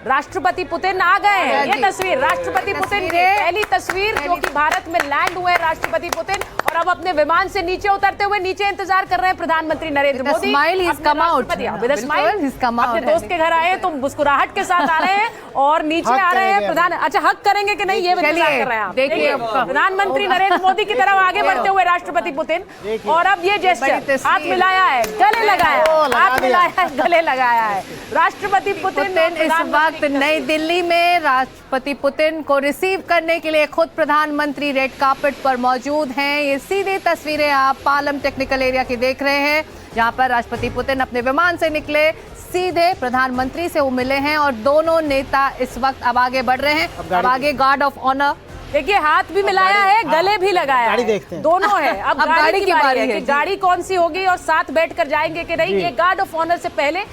राष्ट्रपति पुतिन आ गए हैं। ये तस्वीर राष्ट्रपति पुतिन की पहली तस्वीर जो कि भारत में लैंड हुए राष्ट्रपति पुतिन, और अब अपने विमान से नीचे उतरते हुए नीचे इंतजार कर रहे हैं प्रधानमंत्री नरेंद्र मोदी। अपने दोस्त के घर आए तो मुस्कुराहट के साथ आ रहे हैं और नीचे आ रहे हैं प्रधान। अच्छा, हक करेंगे कि नहीं ये इंतजार कर रहे हैं। देखिए प्रधानमंत्री नरेंद्र मोदी की तरफ आगे बढ़ते हुए राष्ट्रपति पुतिन, और अब ये जेस्चर, हाथ मिलाया है, गले लगाया, हाथ मिलाया है, गले लगाया है राष्ट्रपति पुतिन। इस वक्त नई दिल्ली में राष्ट्रपति पुतिन को रिसीव करने के लिए खुद प्रधानमंत्री रेड कार्पेट पर मौजूद हैं। ये सीधी तस्वीरें आप पालम टेक्निकल एरिया की देख रहे हैं, जहां पर राष्ट्रपति पुतिन अपने विमान से निकले, सीधे प्रधानमंत्री से वो मिले हैं और दोनों नेता इस वक्त अब आगे बढ़ रहे हैं। अब आगे गार्ड ऑफ ऑनर, देखिए हाथ भी मिलाया है, गले भी लगाया है, दोनों है। अब गाड़ी की बारी है कि गाड़ी कौन सी होगी और साथ बैठकर जाएंगे कि नहीं। ये गार्ड ऑफ ऑनर से पहले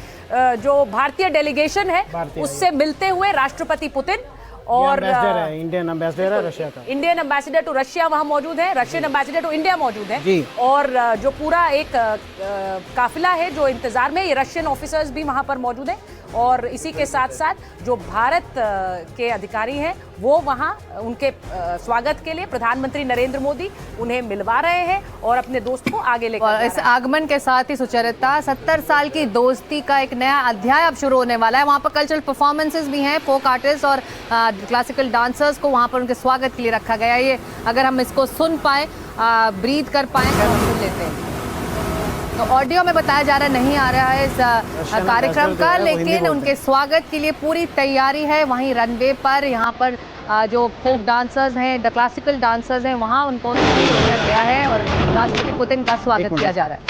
जो भारतीय डेलीगेशन है उससे मिलते हुए राष्ट्रपति पुतिन और इंडियन एम्बेसडर है रशिया का, इंडियन एम्बेसडर टू रशिया वहां मौजूद है, रशियन एम्बेसडर टू इंडिया मौजूद है, और जो पूरा एक काफिला है जो इंतजार में, ये रशियन ऑफिसर्स भी वहां पर मौजूद हैं। और इसी के साथ साथ जो भारत के अधिकारी हैं वो वहां उनके स्वागत के लिए प्रधानमंत्री नरेंद्र मोदी उन्हें मिलवा रहे हैं और अपने दोस्त को आगे लेकर जा रहे हैं। इस आगमन के साथ ही सुचरिता 70 साल की दोस्ती का एक नया अध्याय अब शुरू होने वाला है। वहाँ पर कल्चरल परफॉर्मेंसेस भी हैं, फोक आर्टिस्ट और क्लासिकल डांसर्स को वहाँ पर उनके स्वागत के लिए रखा गया है। ये अगर हम इसको सुन पाए, ब्रीथ कर पाए तो हम सुन लेते हैं। तो ऑडियो में बताया जा रहा नहीं आ रहा है इस कार्यक्रम का, लेकिन उनके स्वागत के लिए पूरी तैयारी है। वहीं रनवे पर यहाँ पर जो फोक डांसर्स हैं, द क्लासिकल डांसर्स हैं, वहाँ उनको किया गया है और राष्ट्रपति पुतिन का स्वागत किया जा रहा है।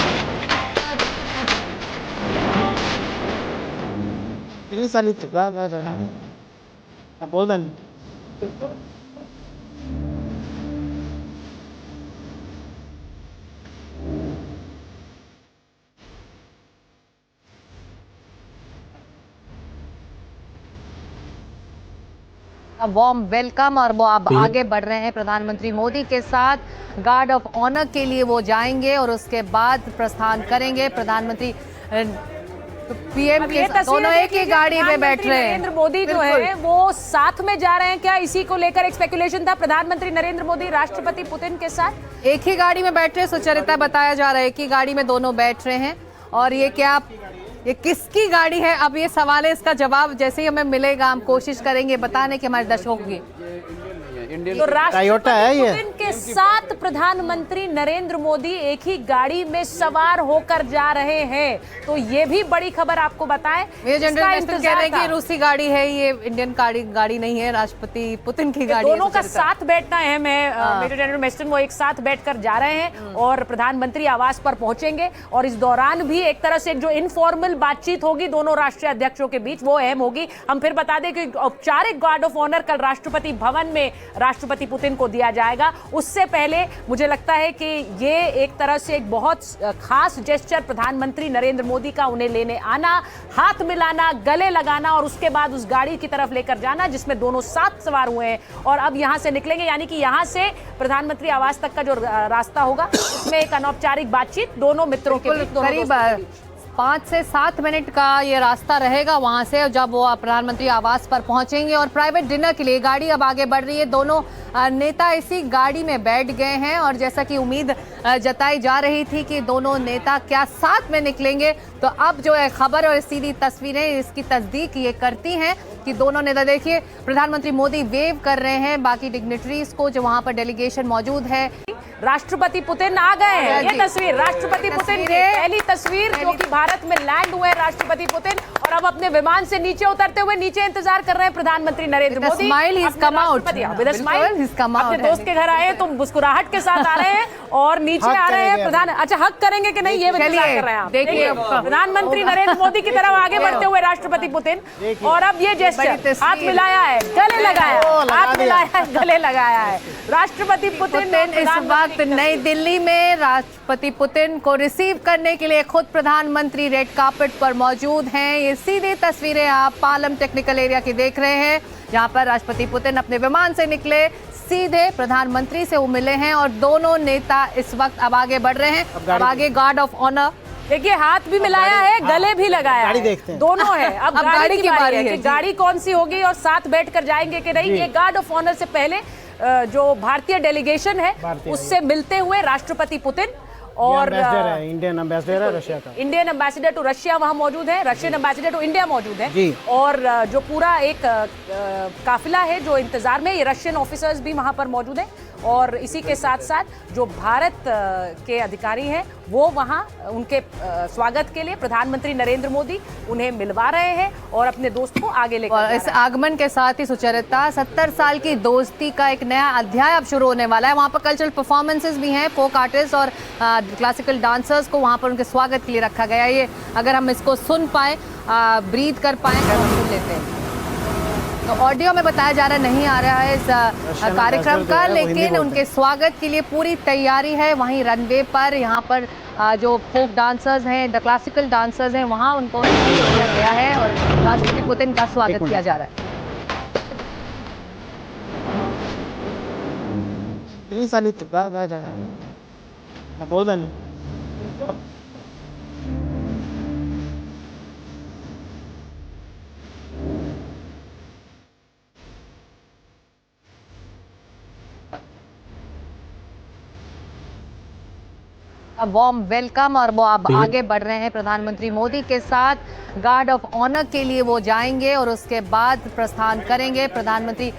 वार्म वेलकम, और वो अब आगे बढ़ रहे हैं प्रधानमंत्री मोदी के साथ। गार्ड ऑफ ऑनर के लिए वो जाएंगे और उसके बाद प्रस्थान करेंगे। प्रधानमंत्री पीएम के दोनों एक ही गाड़ी में बैठ रहे हैं। नरेंद्र मोदी जो है वो साथ में जा रहे हैं क्या? इसी को लेकर एक स्पेकुलेशन था। प्रधानमंत्री नरेंद्र मोदी राष्ट्रपति पुतिन के साथ एक ही गाड़ी में बैठ रहे हैं। सुचरिता बताया जा रहा है कि गाड़ी में दोनों बैठ रहे हैं, और ये किसकी गाड़ी है? अब ये सवाल है, इसका जवाब जैसे ही हमें मिलेगा हम कोशिश करेंगे बताने की हमारे दर्शकों की। तो राष्ट्रपति पुतिन के साथ प्रधानमंत्री नरेंद्र मोदी एक ही गाड़ी में सवार होकर जा रहे हैं, तो ये भी बड़ी खबर आपको बताएं। ये जनरल कह रहे हैं कि रूसी गाड़ी है, ये इंडियन गाड़ी नहीं है, राष्ट्रपति पुतिन की गाड़ी है। दोनों का साथ बैठना है। मेजर जनरल मेस्टन वो एक साथ बैठकर जा रहे हैं और प्रधानमंत्री आवास पर पहुंचेंगे, और इस दौरान भी एक तरह से जो इनफॉर्मल बातचीत होगी दोनों राष्ट्रीय अध्यक्षों के बीच वो अहम होगी। हम फिर बता दें कि औपचारिक गार्ड ऑफ ऑनर कल राष्ट्रपति भवन में राष्ट्रपति पुतिन को दिया जाएगा। उससे पहले मुझे लगता है कि ये एक तरह से एक बहुत खास जेस्चर प्रधानमंत्री नरेंद्र मोदी का, उन्हें लेने आना, हाथ मिलाना, गले लगाना और उसके बाद उस गाड़ी की तरफ लेकर जाना जिसमें दोनों साथ सवार हुए हैं और अब यहां से निकलेंगे। यानी कि यहां से प्रधानमंत्री आवास तक का जो रास्ता होगा उसमें एक अनौपचारिक बातचीत दोनों मित्रों के बीच, करीब 5 से 7 मिनट का ये रास्ता रहेगा वहाँ से, जब वो प्रधानमंत्री आवास पर पहुँचेंगे। और प्राइवेट डिनर के लिए गाड़ी अब आगे बढ़ रही है। दोनों नेता इसी गाड़ी में बैठ गए हैं, और जैसा कि उम्मीद जताई जा रही थी कि दोनों नेता क्या साथ में निकलेंगे, तो अब जो है खबर और सीधी तस्वीरें इसकी तस्दीक ये करती हैं कि दोनों नेता, देखिए प्रधानमंत्री मोदी वेव कर रहे हैं बाकी डिग्निटरीज को जो वहाँ पर डेलीगेशन मौजूद है। राष्ट्रपति पुतिन आ गए हैं। ये तस्वीर राष्ट्रपति पुतिन की पहली तस्वीर जो कि भारत में लैंड हुए राष्ट्रपति पुतिन, और अब अपने विमान से नीचे उतरते हुए नीचे इंतजार कर रहे हैं प्रधानमंत्री नरेंद्र मोदी। अपने दोस्त के घर आए तो मुस्कुराहट के साथ आ रहे हैं और नीचे आ रहे हैं प्रधान। अच्छा, हक करेंगे कि नहीं ये इंतजार कर रहे हैं। देखिए प्रधानमंत्री नरेंद्र मोदी की तरफ आगे बढ़ते हुए राष्ट्रपति पुतिन, और अब ये जेस्चर, हाथ मिलाया है, गले लगाया, हाथ मिलाया है, गले लगाया है राष्ट्रपति पुतिन। इस वक्त नई दिल्ली में राष्ट्रपति पुतिन को रिसीव करने के लिए खुद प्रधानमंत्री रेड कार्पेट पर मौजूद हैं। ये सीधी तस्वीरें आप पालम टेक्निकल एरिया की देख रहे हैं, जहां पर राष्ट्रपति पुतिन अपने विमान से निकले, सीधे प्रधानमंत्री से वो मिले हैं और दोनों नेता इस वक्त अब आगे बढ़ रहे हैं। अब आगे गार्ड ऑफ ऑनर, देखिए हाथ भी मिलाया है, गले भी लगाया गाड़ी है, देखते हैं। दोनों है। अब गाड़ी की बारी है कि जी। गाड़ी कौन सी होगी और साथ बैठकर जाएंगे कि नहीं। ये गार्ड ऑफ ऑनर से पहले जो भारतीय डेलीगेशन है भारतीय उससे मिलते हुए राष्ट्रपति पुतिन और एम्बेसडर है, इंडियन एम्बेसडर है रशिया का। इंडियन एम्बेसडर टू रशिया वहां मौजूद है, रशियन एम्बेसडर टू इंडिया मौजूद है। जी। और जो पूरा एक काफिला है जो इंतजार में, ये रशियन ऑफिसर्स भी वहां पर मौजूद हैं। और इसी के साथ साथ जो भारत के अधिकारी हैं वो वहां उनके स्वागत के लिए प्रधानमंत्री नरेंद्र मोदी उन्हें मिलवा रहे हैं और अपने दोस्त को आगे लेकर और जा इस रहे हैं। आगमन के साथ ही सुचरिता 70 साल की दोस्ती का एक नया अध्याय अब शुरू होने वाला है। वहाँ पर कल्चरल परफॉर्मेंसेस भी हैं, फोक आर्टिस्ट और क्लासिकल डांसर्स को वहाँ पर उनके स्वागत के लिए रखा गया है। ये अगर हम इसको सुन पाए, ब्रीथ कर पाए तो हम सुन लेते हैं। तो ऑडियो में बताया जा रहा नहीं आ रहा है इस कार्यक्रम का, जो है वो हिंदी लेकिन बोलते उनके स्वागत के लिए पूरी तैयारी है। वहीं रनवे पर यहाँ पर जो फोक डांसर्स हैं, द क्लासिकल डांसर्स हैं, वहाँ उनको किया गया है और राष्ट्रपति पुतिन का स्वागत किया जा रहा है। Ini salito ba? Napolan. Warm welcome और वो अब आगे बढ़ रहे हैं प्रधानमंत्री मोदी के साथ। गार्ड ऑफ ऑनर के लिए वो जाएंगे और उसके बाद प्रस्थान करेंगे। प्रधानमंत्री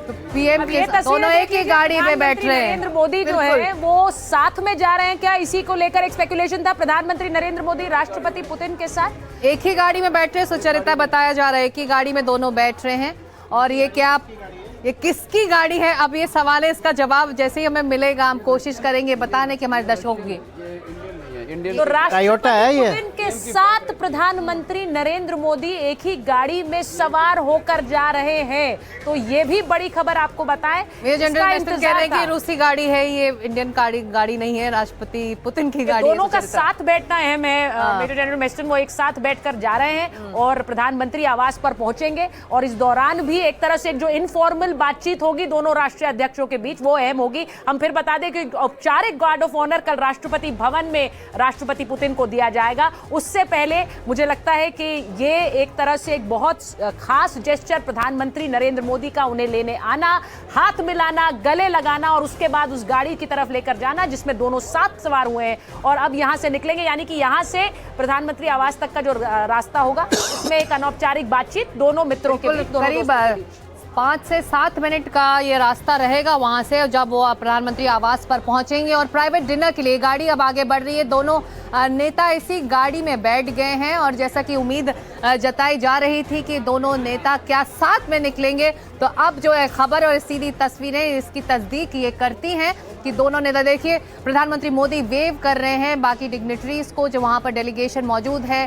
पीएम अब के ये साथ दोनों तस्वीरें एक ही देखिए कि गाड़ी में बैठ प्रधानमंत्री रहे हैं। नरेंद्र मोदी जो है वो साथ में जा रहे हैं क्या, इसी को लेकर एक स्पेकुलेशन था। प्रधानमंत्री नरेंद्र मोदी राष्ट्रपति पुतिन के साथ एक ही गाड़ी में बैठ रहे हैं। सुचरिता बताया जा रहा है कि गाड़ी में दोनों बैठ रहे हैं। और ये क्या, ये किसकी गाड़ी है, अब ये सवाल है। इसका जवाब जैसे ही हमें मिलेगा हम कोशिश करेंगे बताने की हमारे दर्शकों की। तो राष्ट्रपति टोयोटा है ये। पुतिन के साथ प्रधानमंत्री नरेंद्र मोदी एक ही गाड़ी में सवार होकर जा रहे हैं। तो ये भी बड़ी खबर आपको बताएं। मेजर जनरल इसका मिनिस्टर कह रहे हैं इंतजार कि था। रूसी गाड़ी है, ये इंडियन गाड़ी नहीं है, राष्ट्रपति पुतिन की गाड़ी है। दोनों का सुचरिता। साथ बैठना है। मेजर जनरल मेस्टन वो एक साथ बैठकर जा रहे हैं और प्रधानमंत्री आवास पर पहुंचेंगे। और इस दौरान भी एक तरह से जो इनफॉर्मल बातचीत होगी दोनों राष्ट्रीय अध्यक्षों के बीच वो अहम होगी। हम फिर बता दें कि औपचारिक गार्ड ऑफ ऑनर कल राष्ट्रपति भवन में राष्ट्रपति पुतिन को दिया जाएगा। उससे पहले मुझे लगता है कि ये एक तरह से एक बहुत खास जेस्चर प्रधानमंत्री नरेंद्र मोदी का, उन्हें लेने आना, हाथ मिलाना, गले लगाना और उसके बाद उस गाड़ी की तरफ लेकर जाना जिसमें दोनों साथ सवार हुए हैं और अब यहां से निकलेंगे। यानी कि यहां से प्रधानमंत्री आवास तक का जो रास्ता होगा उसमें एक अनौपचारिक बातचीत दोनों मित्रों के बीच, दोनों करीब दोस्तों के बीच। 5 से 7 मिनट का ये रास्ता रहेगा वहां से, जब वो प्रधानमंत्री आवास पर पहुंचेंगे। और प्राइवेट डिनर के लिए गाड़ी अब आगे बढ़ रही है। दोनों नेता इसी गाड़ी में बैठ गए हैं और जैसा कि उम्मीद जताई जा रही थी कि दोनों नेता क्या साथ में निकलेंगे, तो अब जो है खबर और सीधी तस्वीरें इसकी तस्दीक ये करती हैं कि दोनों नेता, देखिए प्रधानमंत्री मोदी वेव कर रहे हैं बाकी डिग्नेटरीज को जो वहां पर डेलीगेशन मौजूद है।